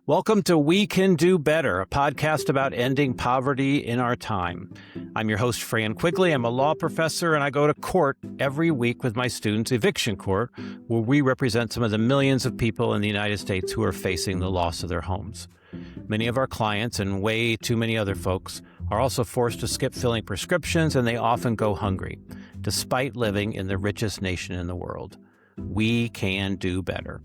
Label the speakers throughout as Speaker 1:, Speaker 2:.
Speaker 1: Welcome to We Can Do Better, a podcast about ending poverty in our time. I'm your host, Fran Quigley. I'm a law professor, and I go to court every week with my students, Eviction Court, where we represent some of the millions of people in the United States who are facing the loss of their homes. Many of our clients, and way too many other folks, are also forced to skip filling prescriptions, and they often go hungry, despite living in the richest nation in the world. We can do better.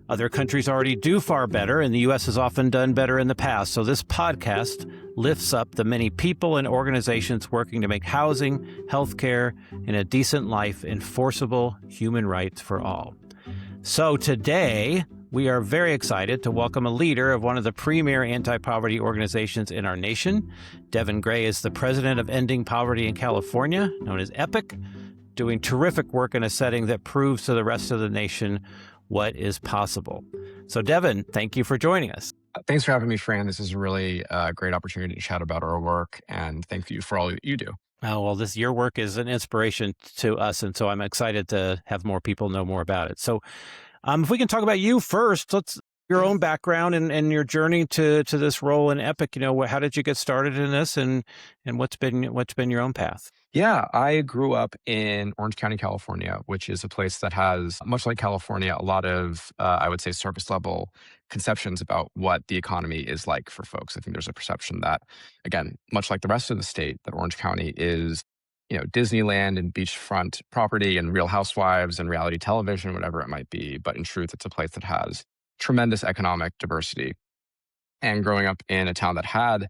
Speaker 1: Other countries already do far better, and the U.S. has often done better in the past. So this podcast lifts up the many people and organizations working to make housing, healthcare, and a decent life enforceable human rights for all. So today, we are very excited to welcome a leader of one of the premier anti-poverty organizations in our nation. Devin Gray is the president of Ending Poverty in California, known as EPIC, doing terrific work in a setting that proves to the rest of the nation what is possible. So Devin, thank you for joining us.
Speaker 2: Thanks for having me, Fran. This is a really great opportunity to chat about our work, and thank you for all that you do.
Speaker 1: Oh, well, your work is an inspiration to us, and so I'm excited to have more people know more about it. So if we can talk about you first, your own background and your journey to this role in EPIC. How did you get started in this, and what's been your own path?
Speaker 2: Yeah, I grew up in Orange County, California, which is a place that has, much like California, a lot of, I would say, surface level conceptions about what the economy is like for folks. I think there's a perception that, again, much like the rest of the state, that Orange County is, Disneyland and beachfront property and Real Housewives and reality television, whatever it might be. But in truth, it's a place that has tremendous economic diversity. And growing up in a town that had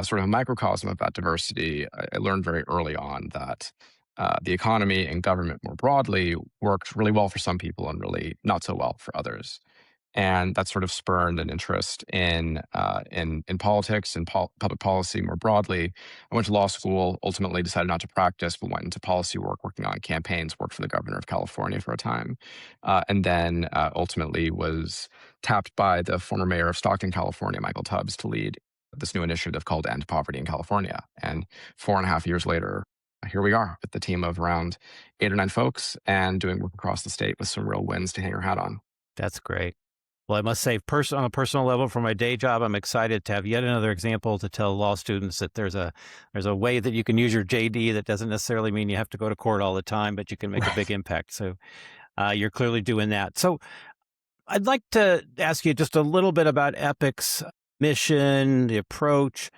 Speaker 2: sort of a microcosm of that diversity, I learned very early on that the economy and government more broadly worked really well for some people and really not so well for others. And that sort of spurred an interest in politics and public policy more broadly. I went to law school, ultimately decided not to practice, but went into policy work, working on campaigns, worked for the governor of California for a time, and then ultimately was tapped by the former mayor of Stockton, California, Michael Tubbs, to lead this new initiative called End Poverty in California. And 4.5 years later, here we are with the team of around 8 or 9 folks and doing work across the state with some real wins to hang your hat on.
Speaker 1: That's great. Well, I must say, on a personal level, for my day job, I'm excited to have yet another example to tell law students that there's a way that you can use your JD that doesn't necessarily mean you have to go to court all the time, but you can make a big impact. So you're clearly doing that. So I'd like to ask you just a little bit about EPIC's mission, the approach.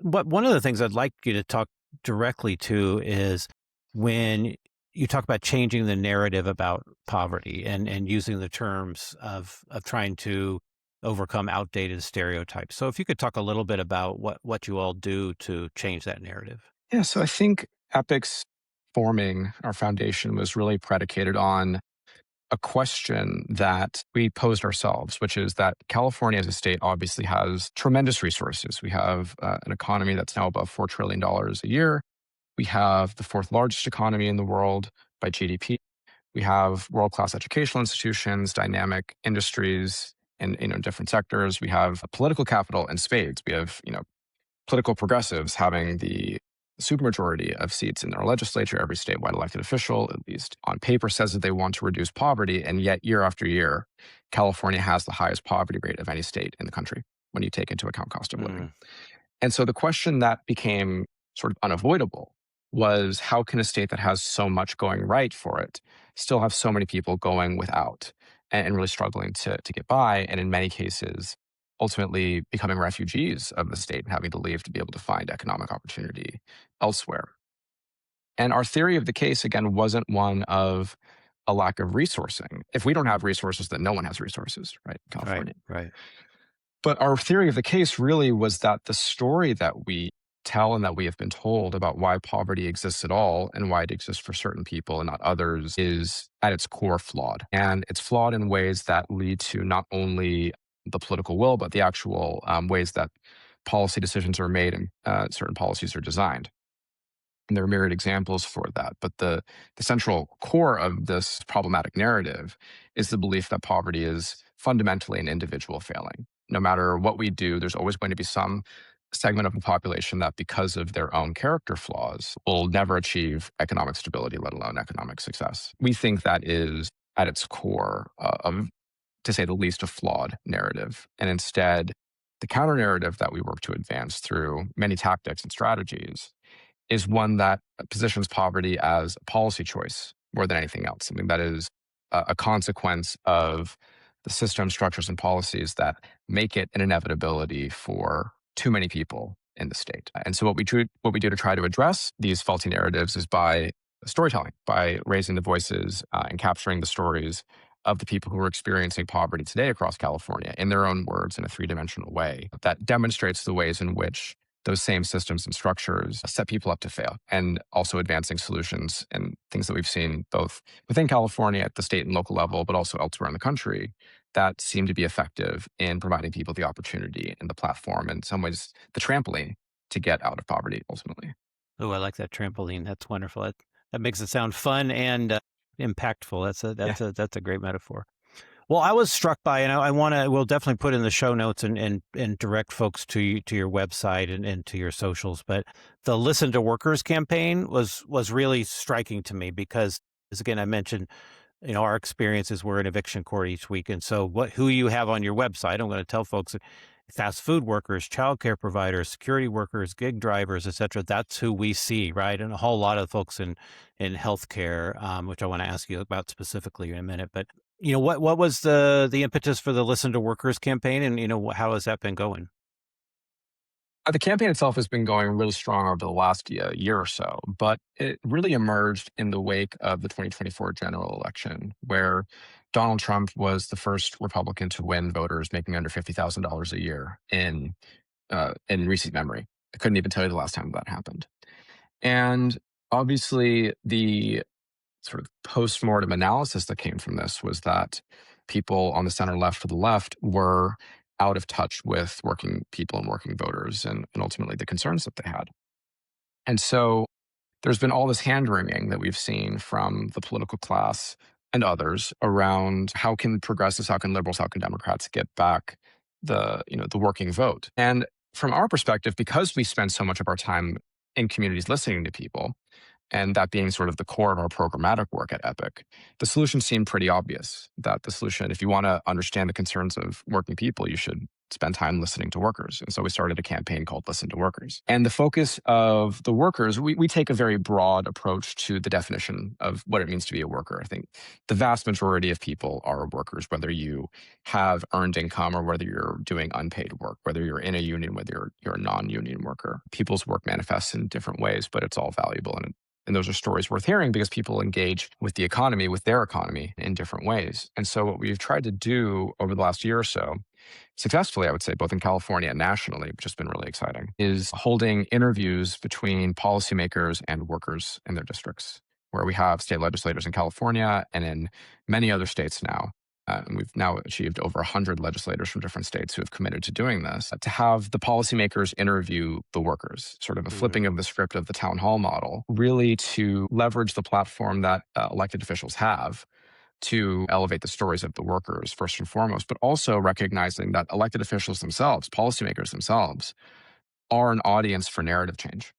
Speaker 1: But one of the things I'd like you to talk directly to is when you talk about changing the narrative about poverty and using the terms of trying to overcome outdated stereotypes. So if you could talk a little bit about what you all do to change that narrative.
Speaker 2: Yeah, so I think EPIC's forming our foundation was really predicated on a question that we posed ourselves, which is that California as a state obviously has tremendous resources. We have an economy that's now above $4 trillion a year. We have the 4th largest economy in the world by GDP. We have world-class educational institutions, dynamic industries in different sectors. We have political capital in spades. We have political progressives having the supermajority of seats in their legislature. Every statewide elected official, at least on paper, says that they want to reduce poverty, and yet year after year, California has the highest poverty rate of any state in the country when you take into account cost of living. And so the question that became sort of unavoidable was, how can a state that has so much going right for it still have so many people going without and really struggling to get by, and in many cases, ultimately becoming refugees of the state and having to leave to be able to find economic opportunity elsewhere. And our theory of the case, again, wasn't one of a lack of resourcing. If we don't have resources, then no one has resources, right? In California.
Speaker 1: Right.
Speaker 2: But our theory of the case really was that the story that we tell and that we have been told about why poverty exists at all and why it exists for certain people and not others is at its core flawed. And it's flawed in ways that lead to not only the political will, but the actual ways that policy decisions are made and certain policies are designed. And there are myriad examples for that. But the central core of this problematic narrative is the belief that poverty is fundamentally an individual failing. No matter what we do, there's always going to be some segment of the population that, because of their own character flaws, will never achieve economic stability, let alone economic success. We think that is at its core of to say the least, a flawed narrative. And instead, the counter narrative that we work to advance through many tactics and strategies is one that positions poverty as a policy choice more than anything else, something that is a consequence of the system, structures, and policies that make it an inevitability for too many people in the state. And so what we do to try to address these faulty narratives is by storytelling, by raising the voices and capturing the stories of the people who are experiencing poverty today across California in their own words in a three-dimensional way that demonstrates the ways in which those same systems and structures set people up to fail, and also advancing solutions and things that we've seen both within California at the state and local level, but also elsewhere in the country that seem to be effective in providing people the opportunity and the platform, and in some ways, the trampoline to get out of poverty ultimately.
Speaker 1: Oh, I like that trampoline. That's wonderful. That makes it sound fun and impactful.
Speaker 2: Yeah.
Speaker 1: That's a great metaphor. Well, I was struck by, and we'll definitely put in the show notes and direct folks to your website and to your socials. But the Listen to Workers campaign was really striking to me because, as again, I mentioned, our experiences were in eviction court each week. And so who you have on your website, I'm going to tell folks, fast food workers, childcare providers, security workers, gig drivers, et cetera. That's who we see, right? And a whole lot of folks in healthcare, which I want to ask you about specifically in a minute. But what was the impetus for the Listen to Workers campaign, and how has that been going?
Speaker 2: The campaign itself has been going really strong over the last year or so, but it really emerged in the wake of the 2024 general election, where Donald Trump was the first Republican to win voters making under $50,000 a year in recent memory. I couldn't even tell you the last time that happened. And obviously, the sort of post-mortem analysis that came from this was that people on the center left or the left were out of touch with working people and working voters and ultimately the concerns that they had. And so there's been all this hand wringing that we've seen from the political class and others around how can progressives, how can liberals, how can Democrats get back the working vote. And from our perspective, because we spend so much of our time in communities listening to people, and that being sort of the core of our programmatic work at Epic, the solution seemed pretty obvious. That the solution, if you want to understand the concerns of working people, you should spend time listening to workers. And so we started a campaign called Listen to Workers. And the focus of the workers, we take a very broad approach to the definition of what it means to be a worker. I think the vast majority of people are workers, whether you have earned income or whether you're doing unpaid work, whether you're in a union, whether you're a non-union worker. People's work manifests in different ways, but it's all valuable. And those are stories worth hearing because people engage with the economy, with their economy in different ways. And so what we've tried to do over the last year or so, successfully, I would say, both in California and nationally, which has been really exciting, is holding interviews between policymakers and workers in their districts, where we have state legislators in California and in many other states now. And we've now achieved over 100 legislators from different states who have committed to doing this, to have the policymakers interview the workers, sort of a flipping of the script of the town hall model, really to leverage the platform that elected officials have to elevate the stories of the workers first and foremost, but also recognizing that elected officials themselves, policymakers themselves, are an audience for narrative change.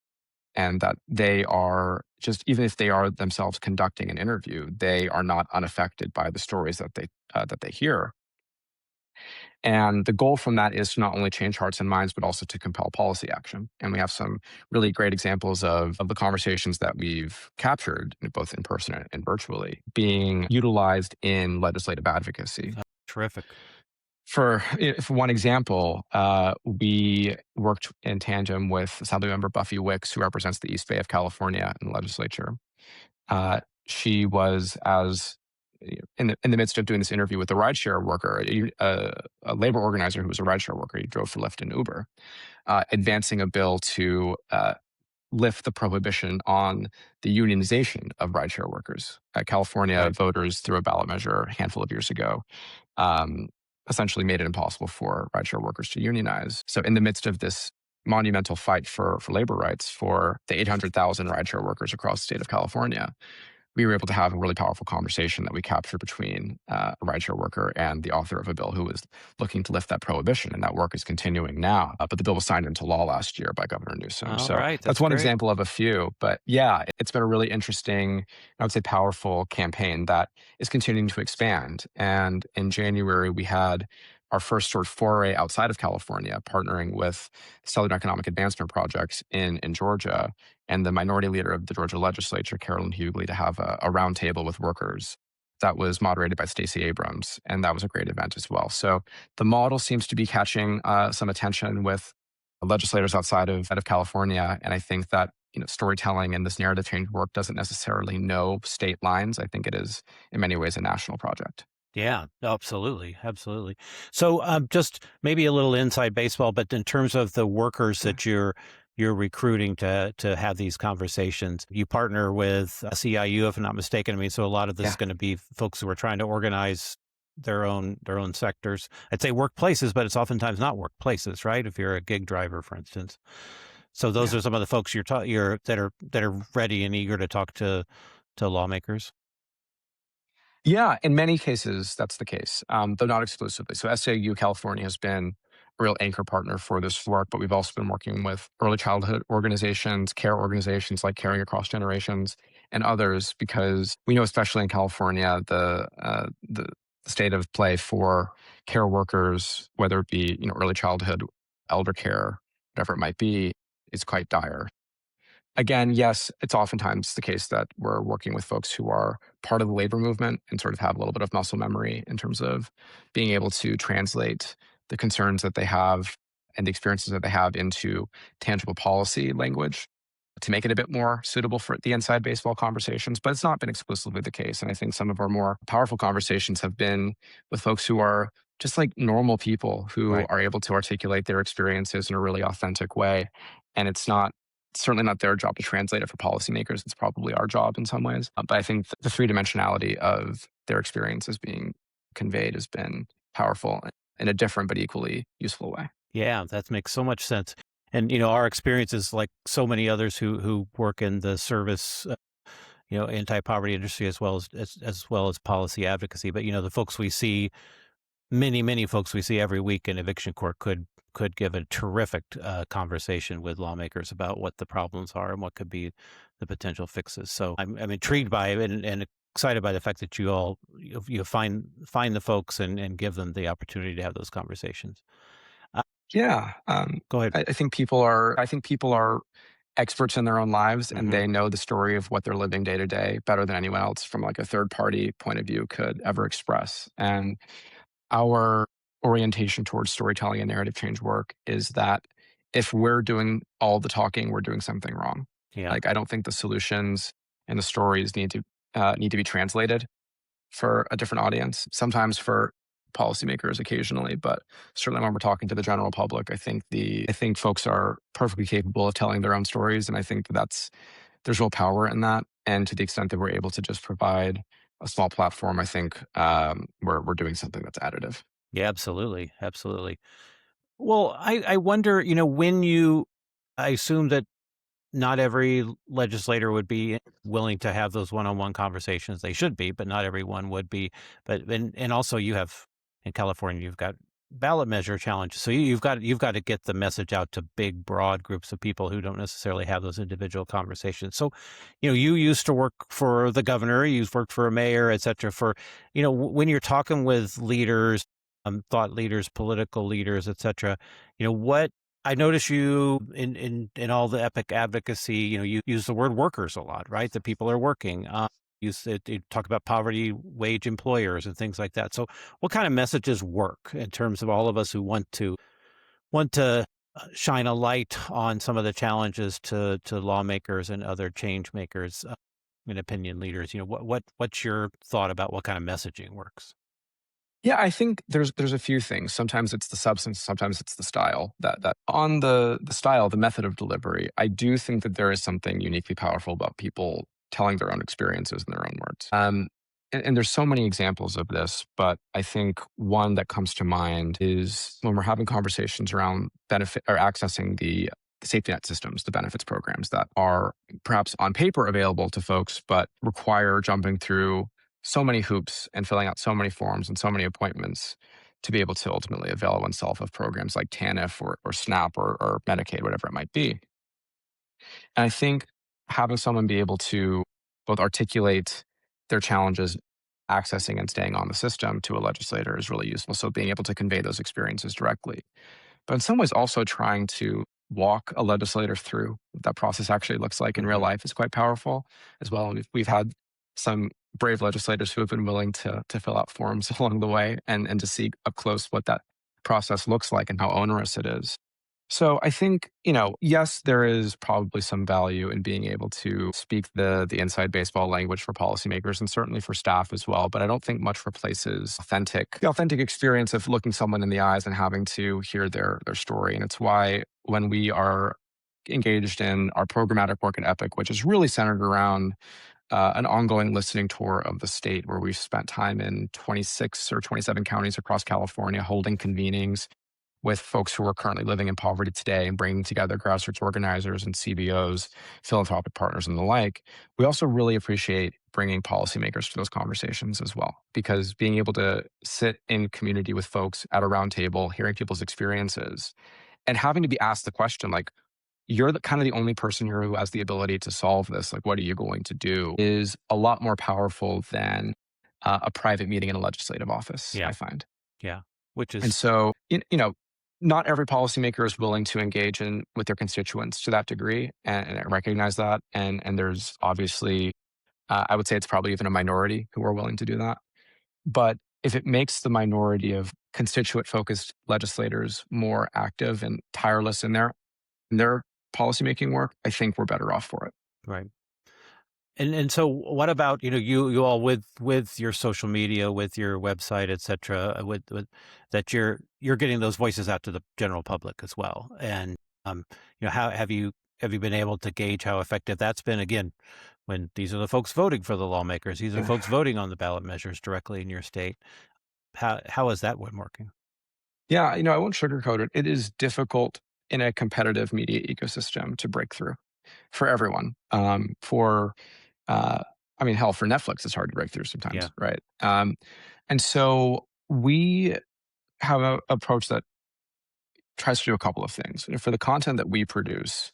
Speaker 2: And that they are just, even if they are themselves conducting an interview, they are not unaffected by the stories that they hear. And the goal from that is to not only change hearts and minds, but also to compel policy action. And we have some really great examples of the conversations that we've captured, both in person and virtually, being utilized in legislative advocacy.
Speaker 1: Terrific.
Speaker 2: For one example, we worked in tandem with Assemblymember Buffy Wicks, who represents the East Bay of California in the legislature. She was in the midst of doing this interview with a rideshare worker, a labor organizer who was a rideshare worker. He drove for Lyft and Uber, advancing a bill to lift the prohibition on the unionization of rideshare workers. California voters, through a ballot measure a handful of years ago, essentially made it impossible for rideshare workers to unionize. So in the midst of this monumental fight for labor rights for the 800,000 rideshare workers across the state of California, we were able to have a really powerful conversation that we captured between a rideshare worker and the author of a bill who was looking to lift that prohibition. And that work is continuing now. But the bill was signed into law last year by Governor Newsom.
Speaker 1: All
Speaker 2: So
Speaker 1: right,
Speaker 2: that's
Speaker 1: that's
Speaker 2: one
Speaker 1: great.
Speaker 2: example of a few. But yeah, it's been a really interesting, I would say, powerful campaign that is continuing to expand. And in January, we had our first sort of foray outside of California, partnering with Southern Economic Advancement Project in Georgia and the minority leader of the Georgia legislature, Carolyn Hughley, to have a roundtable with workers that was moderated by Stacey Abrams. And that was a great event as well. So the model seems to be catching some attention with legislators out of California. And I think that storytelling and this narrative change work doesn't necessarily know state lines. I think it is in many ways a national project.
Speaker 1: Yeah, absolutely, absolutely. So, just maybe a little inside baseball, but in terms of the workers
Speaker 2: Yeah.
Speaker 1: that you're recruiting to have these conversations, you partner with CIU, if I'm not mistaken. I mean, so a lot of this is
Speaker 2: Yeah.
Speaker 1: going to be folks who are trying to organize their own sectors. I'd say workplaces, but it's oftentimes not workplaces, right? If you're a gig driver, for instance. So those
Speaker 2: Yeah.
Speaker 1: are some of the folks you're that are ready and eager to talk to lawmakers.
Speaker 2: Yeah, in many cases, that's the case, though not exclusively. So SAU California has been a real anchor partner for this work, but we've also been working with early childhood organizations, care organizations like Caring Across Generations, and others, because we know, especially in California, the state of play for care workers, whether it be early childhood, elder care, whatever it might be, is quite dire. Again, yes, it's oftentimes the case that we're working with folks who are part of the labor movement and sort of have a little bit of muscle memory in terms of being able to translate the concerns that they have and the experiences that they have into tangible policy language to make it a bit more suitable for the inside baseball conversations. But it's not been exclusively the case. And I think some of our more powerful conversations have been with folks who are just like normal people who
Speaker 1: Right.
Speaker 2: are able to articulate their experiences in a really authentic way. And it's not certainly not their job to translate it for policymakers. It's probably our job in some ways. But I think the three dimensionality of their experiences being conveyed has been powerful in a different but equally useful way.
Speaker 1: Yeah, that makes so much sense. And our experience is like so many others who work in the service, anti-poverty industry as well as policy advocacy. But the folks we see, many folks we see every week in eviction court could give a terrific conversation with lawmakers about what the problems are and what could be the potential fixes. So I'm intrigued by it and excited by the fact that you find the folks and give them the opportunity to have those conversations. Uh,
Speaker 2: Yeah,
Speaker 1: Go ahead.
Speaker 2: I think people are. I think people are experts in their own lives, and
Speaker 1: Hmm.
Speaker 2: they know the story of what they're living day to day better than anyone else, from like a third party point of view, could ever express. And our orientation towards storytelling and narrative change work is that if we're doing all the talking, we're doing something wrong.
Speaker 1: Yeah.
Speaker 2: Like I don't think the solutions and the stories need to be translated for a different audience, sometimes for policymakers occasionally, but certainly when we're talking to the general public, I think folks are perfectly capable of telling their own stories. And I think there's real power in that. And to the extent that we're able to just provide a small platform, I think we're doing something that's additive.
Speaker 1: Yeah, absolutely. Absolutely. Well, I wonder, I assume that not every legislator would be willing to have those one-on-one conversations. They should be, but not everyone would be. But and also you have in California, you've got ballot measure challenges. So you've got to get the message out to big, broad groups of people who don't necessarily have those individual conversations. So, you used to work for the governor, you've worked for a mayor, et cetera. For, when you're talking with leaders, thought leaders, political leaders, et cetera, what I notice you in all the epic advocacy, you use the word workers a lot, right? That people are working. You talk about poverty wage employers and things like that. So, what kind of messages work in terms of all of us who want to shine a light on some of the challenges to lawmakers and other change makers and opinion leaders? What's your thought about what kind of messaging works?
Speaker 2: Yeah, I think there's a few things. Sometimes it's the substance, sometimes it's the style. That on the style, the method of delivery, I do think that there is something uniquely powerful about people telling their own experiences in their own words. And there's so many examples of this, but I think one that comes to mind is when we're having conversations around benefit or accessing the safety net systems, the benefits programs that are perhaps on paper available to folks, but require jumping through so many hoops and filling out so many forms and so many appointments to be able to ultimately avail oneself of programs like TANF or SNAP or Medicaid, whatever it might be. And I think having someone be able to both articulate their challenges accessing and staying on the system to a legislator is really useful. So being able to convey those experiences directly. But in some ways, also trying to walk a legislator through what that process actually looks like in real life is quite powerful as well. And we've had some brave legislators who have been willing to fill out forms along the way and to see up close what that process looks like and how onerous it is. So I think, yes, there is probably some value in being able to speak the inside baseball language for policymakers and certainly for staff as well. But I don't think much replaces the authentic experience of looking someone in the eyes and having to hear their story. And it's why when we are engaged in our programmatic work at Epic, which is really centered around an ongoing listening tour of the state where we've spent time in 26 or 27 counties across California holding convenings with folks who are currently living in poverty today and bringing together grassroots organizers and CBOs, philanthropic partners, and the like. We also really appreciate bringing policymakers to those conversations as well, because being able to sit in community with folks at a round table, hearing people's experiences, and having to be asked the question, like, you're kind of the only person here who has the ability to solve this. Like, what are you going to do? Is a lot more powerful than a private meeting in a legislative office,
Speaker 1: Yeah.
Speaker 2: I find.
Speaker 1: Yeah. Which
Speaker 2: And
Speaker 1: is,
Speaker 2: so, not every policymaker is willing to engage with their constituents to that degree, and I recognize that. And there's obviously, I would say it's probably even a minority who are willing to do that. But if it makes the minority of constituent-focused legislators more active and tireless in their policymaking work, I think we're better off for it.
Speaker 1: right. And so what about, you all with your social media, with your website, et cetera, with that you're getting those voices out to the general public as well. And how have you been able to gauge how effective that's been? Again, when these are the folks voting for the lawmakers, these are
Speaker 2: Yeah.
Speaker 1: folks voting on the ballot measures directly in your state. How has that been working?
Speaker 2: Yeah, I won't sugarcoat it. It is difficult in a competitive media ecosystem to break through for everyone. Hell, for Netflix, it's hard to break through sometimes,
Speaker 1: Yeah.
Speaker 2: right? And so we have an approach that tries to do a couple of things. For the content that we produce,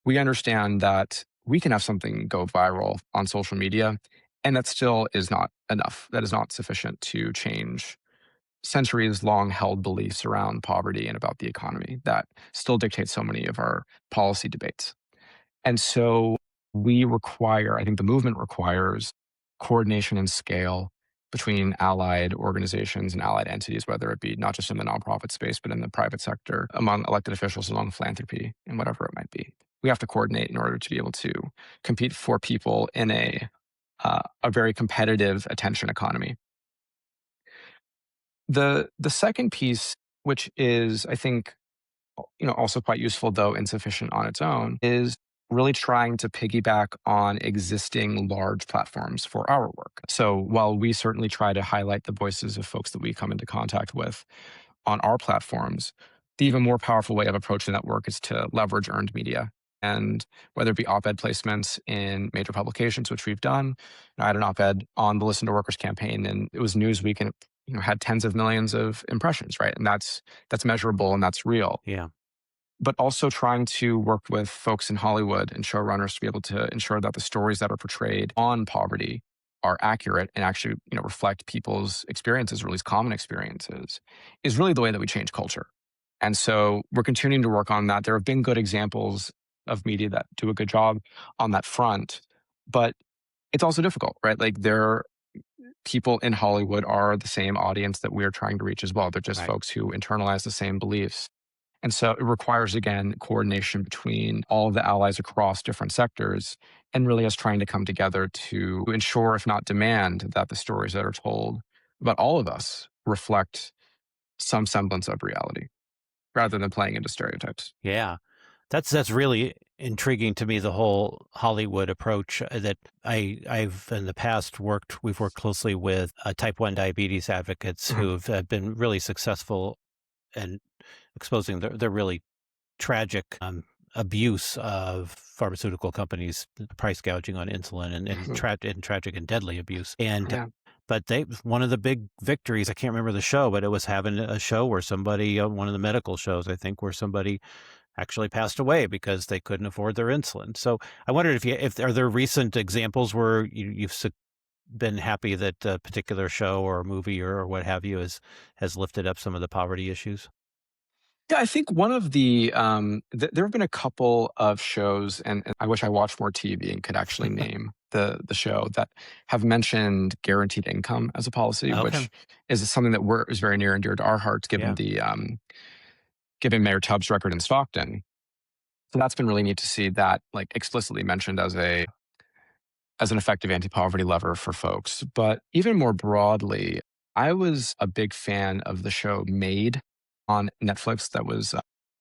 Speaker 2: we understand that we can have something go viral on social media, and that still is not enough. That is not sufficient to change centuries long held beliefs around poverty and about the economy that still dictate so many of our policy debates. And so I think the movement requires coordination and scale between allied organizations and allied entities, whether it be not just in the nonprofit space, but in the private sector, among elected officials, among philanthropy, and whatever it might be. We have to coordinate in order to be able to compete for people in a very competitive attention economy. The second piece, which is, I think, also quite useful, though insufficient on its own, is really trying to piggyback on existing large platforms for our work. So while we certainly try to highlight the voices of folks that we come into contact with on our platforms, the even more powerful way of approaching that work is to leverage earned media. And whether it be op-ed placements in major publications, which we've done. I had an op-ed on the Listen to Workers campaign, and it was Newsweek, and it had tens of millions of impressions, right? And that's measurable and that's real.
Speaker 1: Yeah.
Speaker 2: But also trying to work with folks in Hollywood and showrunners to be able to ensure that the stories that are portrayed on poverty are accurate and actually, reflect people's experiences, or at least common experiences, is really the way that we change culture. And so we're continuing to work on that. There have been good examples of media that do a good job on that front, but it's also difficult, right? Like, people in Hollywood are the same audience that we're trying to reach as well. They're just
Speaker 1: Right.
Speaker 2: folks who internalize the same beliefs. And so it requires, again, coordination between all of the allies across different sectors, and really us trying to come together to ensure, if not demand, that the stories that are told about all of us reflect some semblance of reality rather than playing into stereotypes.
Speaker 1: Yeah. That's really intriguing to me, the whole Hollywood approach that I've in the past we've worked closely with type 1 diabetes advocates
Speaker 2: Mhm.
Speaker 1: who've been really successful in exposing their really tragic abuse of pharmaceutical companies price gouging on insulin and tragic and deadly abuse. And
Speaker 2: Yeah.
Speaker 1: but one of the big victories, I can't remember the show, but it was having a show where somebody, one of the medical shows, I think, where somebody actually passed away because they couldn't afford their insulin. So I wondered if are there recent examples where you've been happy that a particular show or a movie or what have you has lifted up some of the poverty issues?
Speaker 2: Yeah, I think one of the there have been a couple of shows, and I wish I watched more TV and could actually name the show that have mentioned guaranteed income as a policy,
Speaker 1: Okay.
Speaker 2: which is something that is very near and dear to our hearts, given
Speaker 1: Yeah.
Speaker 2: the given Mayor Tubbs' record in Stockton. So that's been really neat to see that like explicitly mentioned as an effective anti-poverty lever for folks. But even more broadly, I was a big fan of the show Made on Netflix. That was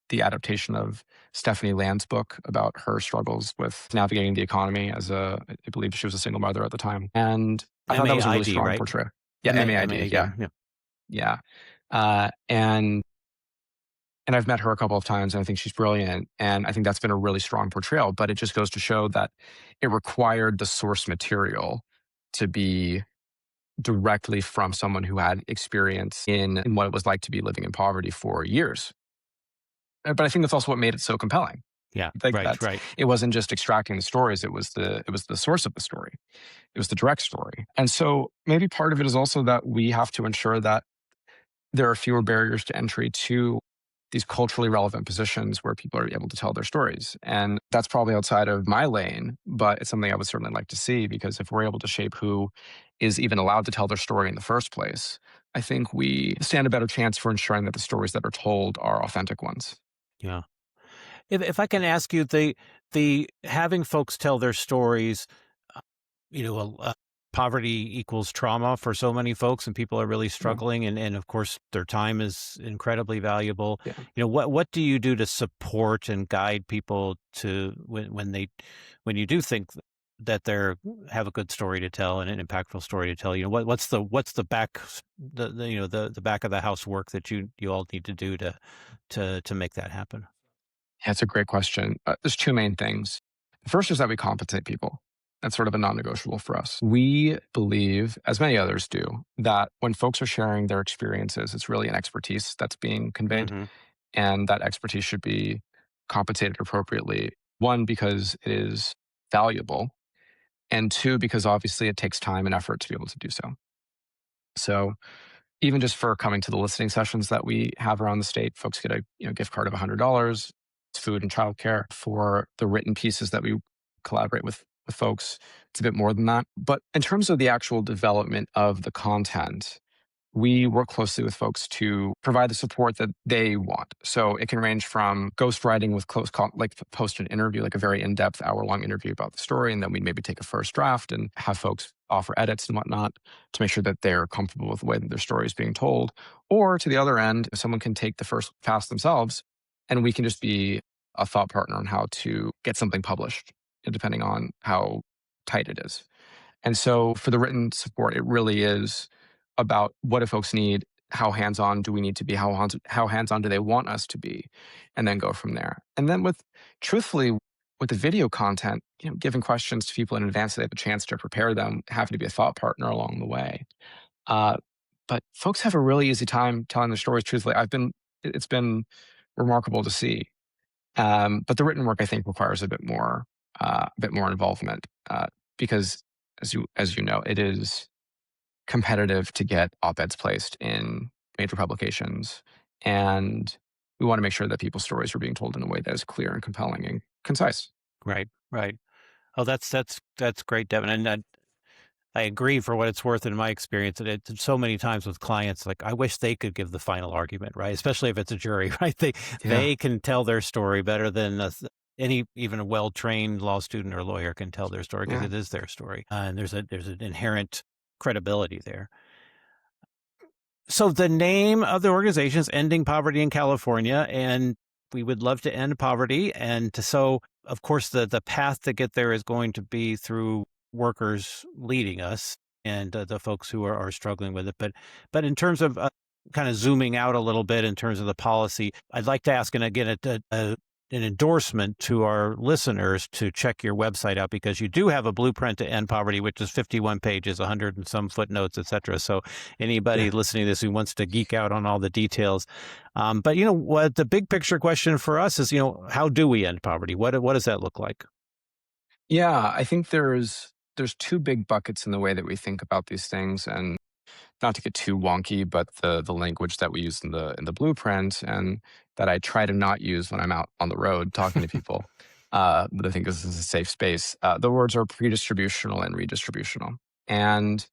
Speaker 2: the adaptation of Stephanie Land's book about her struggles with navigating the economy I believe she was a single mother at the time. And I thought that was a really
Speaker 1: MAID,
Speaker 2: strong
Speaker 1: right?
Speaker 2: portrayal. Yeah, MAID.
Speaker 1: MAID.
Speaker 2: Yeah,
Speaker 1: Yeah.
Speaker 2: yeah. Uh, and and I've met her a couple of times, and I think she's brilliant. And I think that's been a really strong portrayal. But it just goes to show that it required the source material to be directly from someone who had experience in what it was like to be living in poverty for years. But I think that's also what made it so compelling.
Speaker 1: Yeah.
Speaker 2: Like
Speaker 1: Right. Right.
Speaker 2: it wasn't just extracting the stories; it was the source of the story. It was the direct story. And so maybe part of it is also that we have to ensure that there are fewer barriers to entry to these culturally relevant positions where people are able to tell their stories. And that's probably outside of my lane, but it's something I would certainly like to see, because if we're able to shape who is even allowed to tell their story in the first place, I think we stand a better chance for ensuring that the stories that are told are authentic ones.
Speaker 1: Yeah. If I can ask you, the having folks tell their stories, uh, poverty equals trauma for so many folks, and people are really
Speaker 2: Yeah.
Speaker 1: struggling, and of course their time is incredibly valuable.
Speaker 2: Yeah.
Speaker 1: What do you do to support and guide people to when you do think that they're have a good story to tell and an impactful story to tell? What's the back the back of the house work that you all need to do to make that happen?
Speaker 2: Yeah, it's a great question. There's two main things. The first is that we compensate people. That's sort of a non negotiable for us. We believe, as many others do, that when folks are sharing their experiences, it's really an expertise that's being conveyed,
Speaker 1: Hmm.
Speaker 2: and that expertise should be compensated appropriately. One, because it is valuable, and two, because obviously it takes time and effort to be able to do so. So, even just for coming to the listening sessions that we have around the state, folks get a gift card of $100. It's food and childcare. For the written pieces that we collaborate with folks, it's a bit more than that. But in terms of the actual development of the content, we work closely with folks to provide the support that they want. So it can range from ghostwriting with like post an interview, like a very in-depth hour-long interview about the story, and then we'd maybe take a first draft and have folks offer edits and whatnot to make sure that they're comfortable with the way that their story is being told. Or to the other end, someone can take the first pass themselves, and we can just be a thought partner on how to get something published, depending on how tight it is. And so for the written support, it really is about what do folks need, how hands-on do we need to be, how hands-on do they want us to be, and then go from there. And then truthfully, with the video content, giving questions to people in advance so they have a chance to prepare them, having to be a thought partner along the way. Uh, but folks have a really easy time telling their stories truthfully. It's been remarkable to see. But the written work, I think, requires a bit more involvement, because as you know, it is competitive to get op-eds placed in major publications, and we want to make sure that people's stories are being told in a way that is clear and compelling and concise.
Speaker 1: Right. Right. Oh, that's great, Devin. And I agree for what it's worth in my experience. And it's so many times with clients, like I wish they could give the final argument, right? Especially if it's a jury, right?
Speaker 2: Yeah,
Speaker 1: They can tell their story better than even a well-trained law student or lawyer can tell their story because
Speaker 2: yeah.
Speaker 1: it is their story, and there's an inherent credibility there. So the name of the organization is Ending Poverty in California, and we would love to end poverty. So, of course, the path to get there is going to be through workers leading us and the folks who are struggling with it. But in terms of kind of zooming out a little bit in terms of the policy, I'd like to ask, and again, an endorsement to our listeners to check your website out, because you do have a blueprint to end poverty, which is 51 pages, 100 and some footnotes, et cetera. So anybody listening to this who wants to geek out on all the details. But what the big picture question for us is, how do we end poverty? What does that look like?
Speaker 2: Yeah, I think there's two big buckets in the way that we think about these things, and not to get too wonky, but the language that we use in the blueprint and that I try to not use when I'm out on the road talking to people, but I think this is a safe space. The words are predistributional and redistributional, and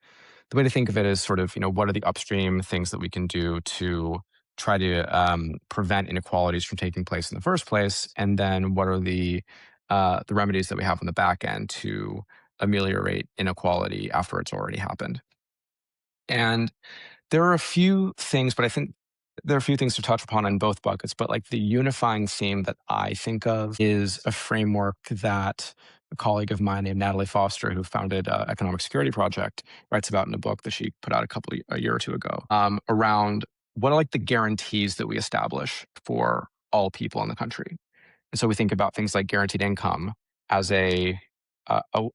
Speaker 2: the way to think of it is sort of what are the upstream things that we can do to try to prevent inequalities from taking place in the first place, and then what are the remedies that we have on the back end to ameliorate inequality after it's already happened. And there are a few things, but I think there are a few things to touch upon in both buckets. But like the unifying theme that I think of is a framework that a colleague of mine named Natalie Foster, who founded Economic Security Project, writes about in a book that she put out a year or two ago, around what are like the guarantees that we establish for all people in the country. And so we think about things like guaranteed income as a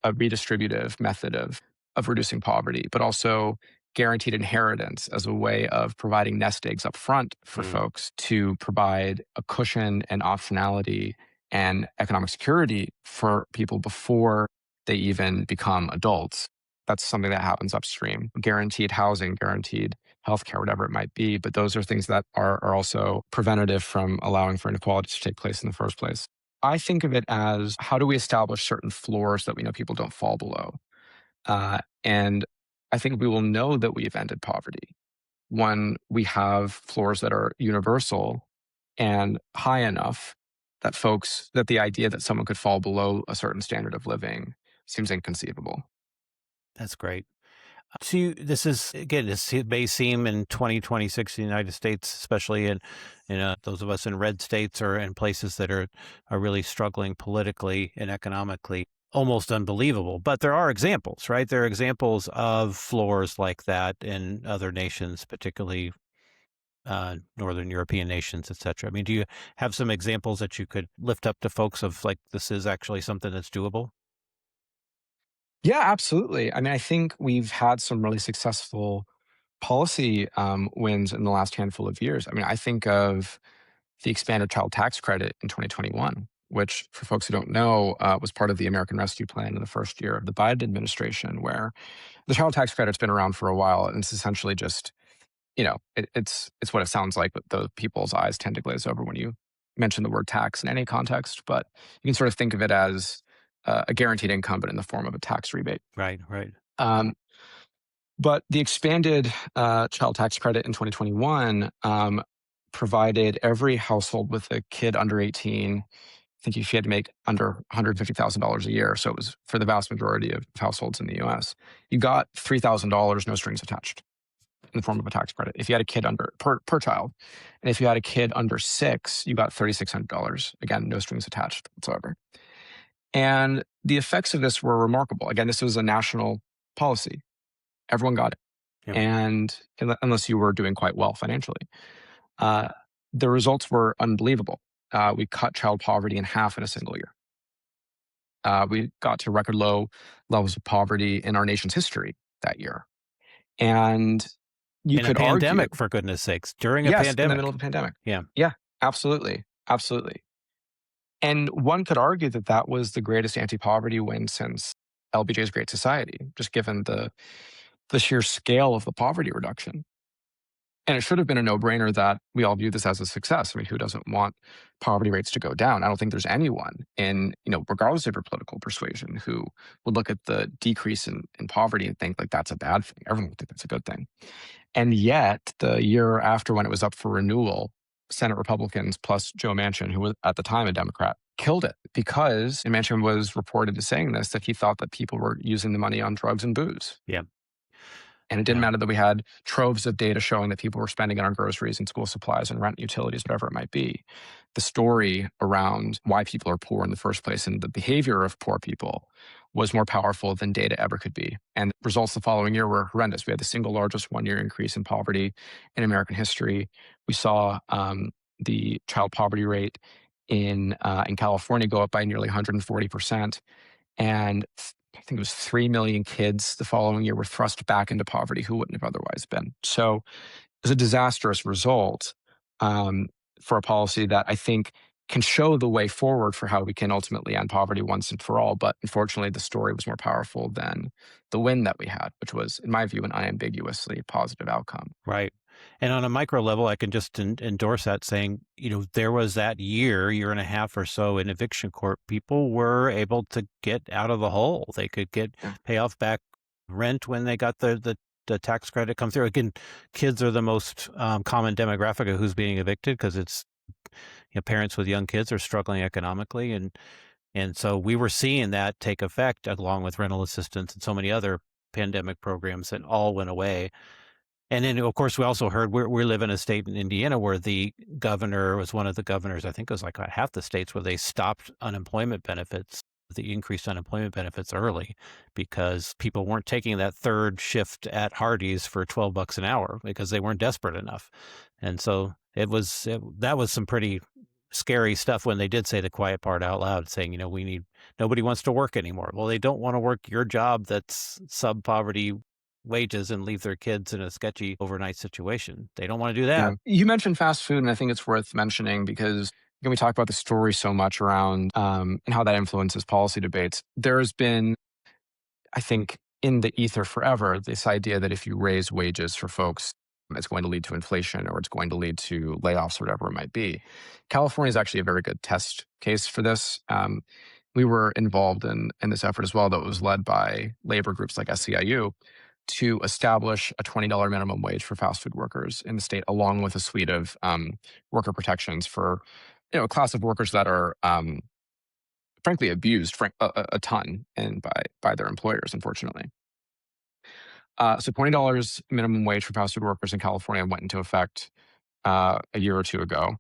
Speaker 2: redistributive method of reducing poverty, but also guaranteed inheritance as a way of providing nest eggs up front for folks to provide a cushion and optionality and economic security for people before they even become adults. That's something that happens upstream. Guaranteed housing, guaranteed healthcare, whatever it might be. But those are things that are also preventative from allowing for inequality to take place in the first place. I think of it as, how do we establish certain floors that we know people don't fall below? And I think we will know that we've ended poverty when we have floors that are universal and high enough that the idea that someone could fall below a certain standard of living seems inconceivable.
Speaker 1: That's great. So this is, again, this may seem in 2026 in the United States, especially in those of us in red states or in places that are really struggling politically and economically, almost unbelievable. But there are examples, right? There are examples of floors like that in other nations, particularly Northern European nations, et cetera. I mean, do you have some examples that you could lift up to folks of like, this is actually something that's doable?
Speaker 2: Yeah, absolutely. I mean, I think we've had some really successful policy wins in the last handful of years. I mean, I think of the expanded child tax credit in 2021, which, for folks who don't know, was part of the American Rescue Plan in the first year of the Biden administration, where the child tax credit's been around for a while, and it's essentially just, it's what it sounds like, but the people's eyes tend to glaze over when you mention the word tax in any context. But you can sort of think of it as a guaranteed income, but in the form of a tax rebate.
Speaker 1: Right.
Speaker 2: But the expanded child tax credit in 2021 provided every household with a kid under 18. I think if you had to make under $150,000 a year, so it was for the vast majority of households in the US, you got $3,000, no strings attached, in the form of a tax credit. If you had a kid per child. And if you had a kid under 6, you got $3,600. Again, no strings attached whatsoever. And the effects of this were remarkable. Again, this was a national policy. Everyone got it.
Speaker 1: Yep.
Speaker 2: And unless you were doing quite well financially. The results were unbelievable. We cut child poverty in half in a single year. We got to record low levels of poverty in our nation's history that year. And you could argue,
Speaker 1: pandemic, for goodness sakes, during a pandemic.
Speaker 2: In the middle of a pandemic. Yeah, absolutely. And one could argue that that was the greatest anti-poverty win since LBJ's Great Society, just given the sheer scale of the poverty reduction. And it should have been a no-brainer that we all view this as a success. I mean, who doesn't want poverty rates to go down? I don't think there's anyone regardless of your political persuasion, who would look at the decrease in poverty and think like that's a bad thing. Everyone would think that's a good thing. And yet, the year after, when it was up for renewal, Senate Republicans plus Joe Manchin, who was at the time a Democrat, killed it because, and Manchin was reported as saying this, that he thought that people were using the money on drugs and booze.
Speaker 1: Yeah.
Speaker 2: And it didn't matter that we had troves of data showing that people were spending it on groceries and school supplies and rent, utilities, whatever it might be. The story around why people are poor in the first place and the behavior of poor people was more powerful than data ever could be. And results the following year were horrendous. We had the single largest one-year increase in poverty in American history. We saw the child poverty rate in California go up by nearly 140%. And I think it was 3 million kids the following year were thrust back into poverty who wouldn't have otherwise been. So is a disastrous result for a policy that I think can show the way forward for how we can ultimately end poverty once and for all. But unfortunately, the story was more powerful than the win that we had, which was, in my view, an unambiguously positive outcome.
Speaker 1: Right. And on a micro level, I can just endorse that, saying, there was that year and a half or so in eviction court, people were able to get out of the hole. They could pay off back rent when they got the tax credit come through. Again, kids are the most common demographic of who's being evicted, because it's parents with young kids are struggling economically, and so we were seeing that take effect, along with rental assistance and so many other pandemic programs that all went away. And then, of course, we also heard we live in a state in Indiana where the governor was one of the governors, I think it was like half the states, where they stopped unemployment benefits, the increased unemployment benefits early, because people weren't taking that third shift at Hardee's for $12 an hour because they weren't desperate enough. And so that was some pretty scary stuff when they did say the quiet part out loud, saying, nobody wants to work anymore. Well, they don't want to work your job that's sub-poverty wages and leave their kids in a sketchy overnight situation. They don't want to do that.
Speaker 2: Yeah. You mentioned fast food, and I think it's worth mentioning because we talk about the story so much around and how that influences policy debates. There's been, I think, in the ether forever, this idea that if you raise wages for folks, it's going to lead to inflation or it's going to lead to layoffs or whatever it might be. California is actually a very good test case for this. We were involved in this effort as well that was led by labor groups like SEIU to establish a $20 minimum wage for fast food workers in the state, along with a suite of worker protections for a class of workers that are frankly abused a ton and by their employers, unfortunately. So $20 minimum wage for fast food workers in California went into effect a year or two ago,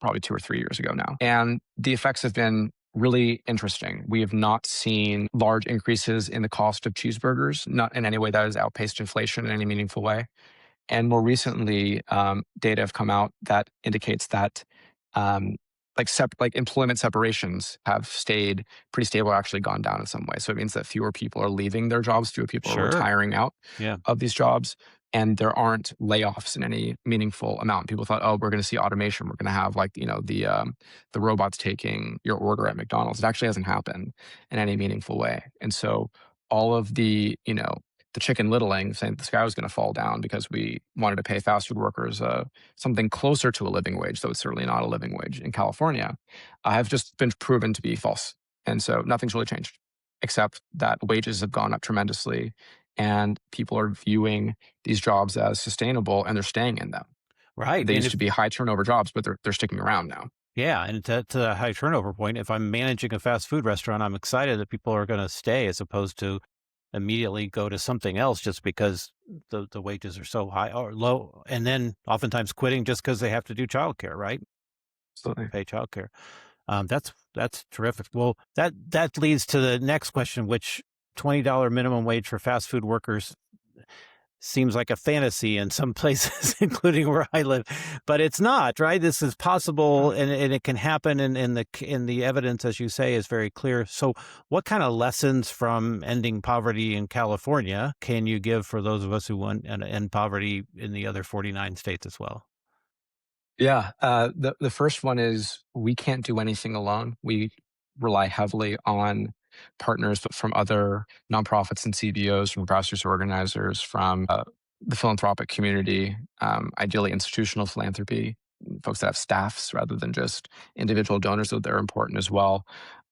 Speaker 2: probably 2 or 3 years ago now. And the effects have been really interesting. We have not seen large increases in the cost of cheeseburgers, not in any way that has outpaced inflation in any meaningful way. And more recently, data have come out that indicates that like employment separations have stayed pretty stable, actually gone down in some way. So it means that fewer people are leaving their jobs, fewer people are retiring out of these jobs, and there aren't layoffs in any meaningful amount. People thought, oh, we're going to see automation. We're going to have the robots taking your order at McDonald's. It actually hasn't happened in any meaningful way. And so all of the Chicken Littling, saying the sky was going to fall down because we wanted to pay fast food workers something closer to a living wage, though it's certainly not a living wage in California, have just been proven to be false. And so nothing's really changed, except that wages have gone up tremendously and people are viewing these jobs as sustainable and they're staying in them.
Speaker 1: Right.
Speaker 2: They used to be high turnover jobs, but they're sticking around now.
Speaker 1: Yeah, and to the high turnover point, if I'm managing a fast food restaurant, I'm excited that people are going to stay as opposed to immediately go to something else just because the wages are so high or low, and then oftentimes quitting just because they have to do childcare, right?
Speaker 2: Absolutely.
Speaker 1: Pay childcare. That's terrific. Well, that leads to the next question, which $20 minimum wage for fast food workers seems like a fantasy in some places, including where I live, but it's not, right? This is possible and it can happen. And the evidence, as you say, is very clear. So what kind of lessons from ending poverty in California can you give for those of us who want to end poverty in the other 49 states as well?
Speaker 2: Yeah. The first one is we can't do anything alone. We rely heavily on partners from other nonprofits and CBOs, from grassroots organizers, from the philanthropic community, ideally institutional philanthropy, folks that have staffs rather than just individual donors, though they're important as well.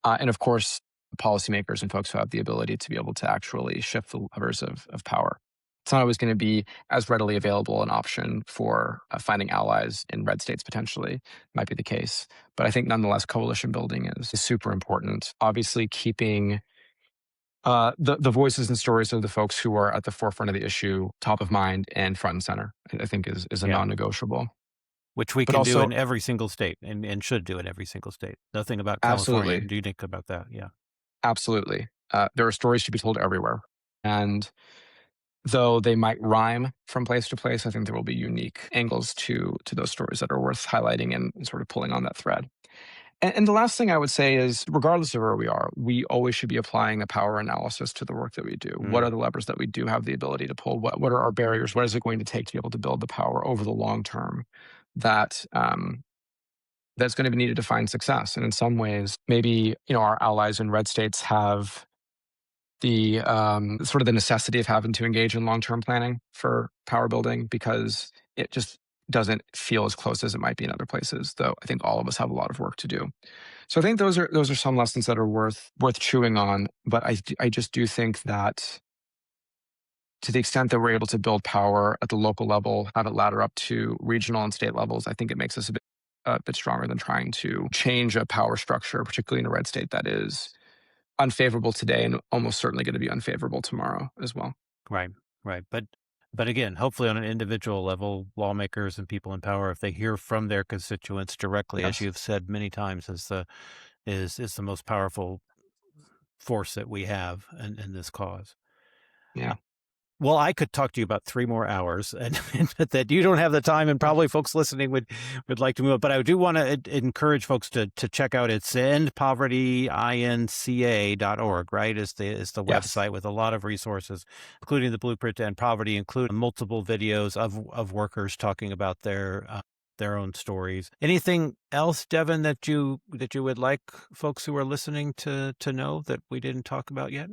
Speaker 2: And of course, policymakers and folks who have the ability to be able to actually shift the levers of power. It's not always going to be as readily available an option for finding allies in red states, potentially, might be the case. But I think nonetheless, coalition building is super important. Obviously, keeping the voices and stories of the folks who are at the forefront of the issue top of mind and front and center, I think is a non-negotiable.
Speaker 1: Which we can do in every single state and should do in every single state. Nothing about California unique about that. Yeah.
Speaker 2: Absolutely. There are stories to be told everywhere. And though they might rhyme from place to place, I think there will be unique angles to those stories that are worth highlighting and sort of pulling on that thread. And the last thing I would say is, regardless of where we are, we always should be applying a power analysis to the work that we do. What are the levers that we do have the ability to pull? What are our barriers? What is it going to take to be able to build the power over the long term that that's going to be needed to find success? And in some ways, maybe our allies in red states have the sort of the necessity of having to engage in long-term planning for power building because it just doesn't feel as close as it might be in other places. Though I think all of us have a lot of work to do. So I think those are some lessons that are worth chewing on. But I just do think that to the extent that we're able to build power at the local level, have it ladder up to regional and state levels, I think it makes us a bit stronger than trying to change a power structure, particularly in a red state that is unfavorable today and almost certainly going to be unfavorable tomorrow as well.
Speaker 1: Right. But again, hopefully on an individual level, lawmakers and people in power, if they hear from their constituents directly, as you've said many times, is the most powerful force that we have in this cause.
Speaker 2: Yeah.
Speaker 1: Well, I could talk to you about 3 more hours, and that you don't have the time, and probably folks listening would like to move on. But I do want to encourage folks to check out it's endpovertyinca.org, right? Is the website with a lot of resources, including the Blueprint to End Poverty, including multiple videos of workers talking about their own stories. Anything else, Devin, that you would like folks who are listening to know that we didn't talk about yet?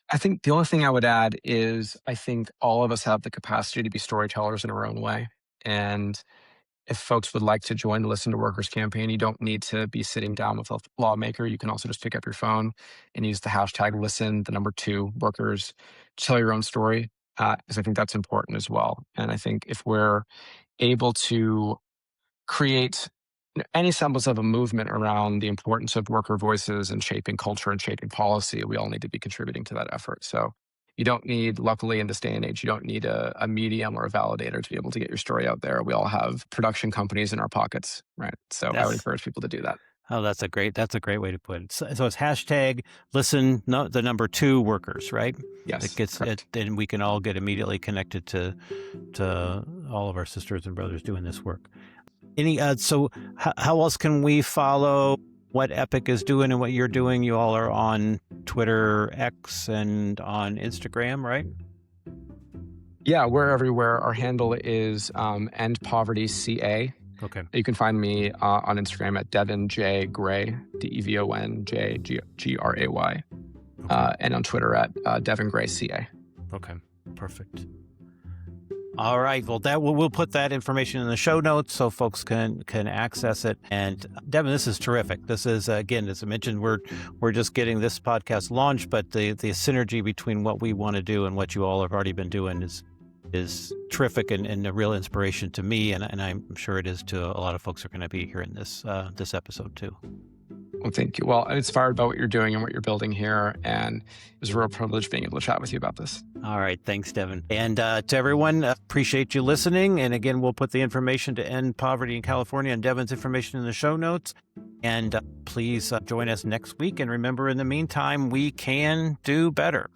Speaker 2: I think the only thing I would add is I think all of us have the capacity to be storytellers in our own way. And if folks would like to join the Listen to Workers campaign, you don't need to be sitting down with a lawmaker. You can also just pick up your phone and use the hashtag listen, the number 2 workers, to tell your own story, because I think that's important as well. And I think if we're able to create any semblance of a movement around the importance of worker voices and shaping culture and shaping policy, we all need to be contributing to that effort. So you don't need, luckily in this day and age, you don't need a medium or a validator to be able to get your story out there. We all have production companies in our pockets, right? So I would encourage people to do that.
Speaker 1: Oh, that's a great way to put it. So it's hashtag listen, the number 2 workers, right?
Speaker 2: Yes.
Speaker 1: It gets it, and we can all get immediately connected to all of our sisters and brothers doing this work. So how else can we follow what Epic is doing and what you're doing? You all are on Twitter, X, and on Instagram, right?
Speaker 2: Yeah, we're everywhere. Our handle is End Poverty CA.
Speaker 1: Okay.
Speaker 2: You can find me on Instagram at Devin J Gray, DEVONJGRAY, and on Twitter at Devin Gray CA.
Speaker 1: Okay, perfect. All right. Well, we'll put that information in the show notes so folks can access it. And Devin, this is terrific. This is, again, as I mentioned, we're just getting this podcast launched, but the synergy between what we want to do and what you all have already been doing is terrific and a real inspiration to me, and I'm sure it is to a lot of folks who are going to be hearing this episode too.
Speaker 2: Well, thank you. Well, I'm inspired by what you're doing and what you're building here, and it was a real privilege being able to chat with you about this.
Speaker 1: All right. Thanks, Devin. And to everyone, appreciate you listening. And again, we'll put the information to end poverty in California and Devin's information in the show notes. And please join us next week. And remember, in the meantime, we can do better.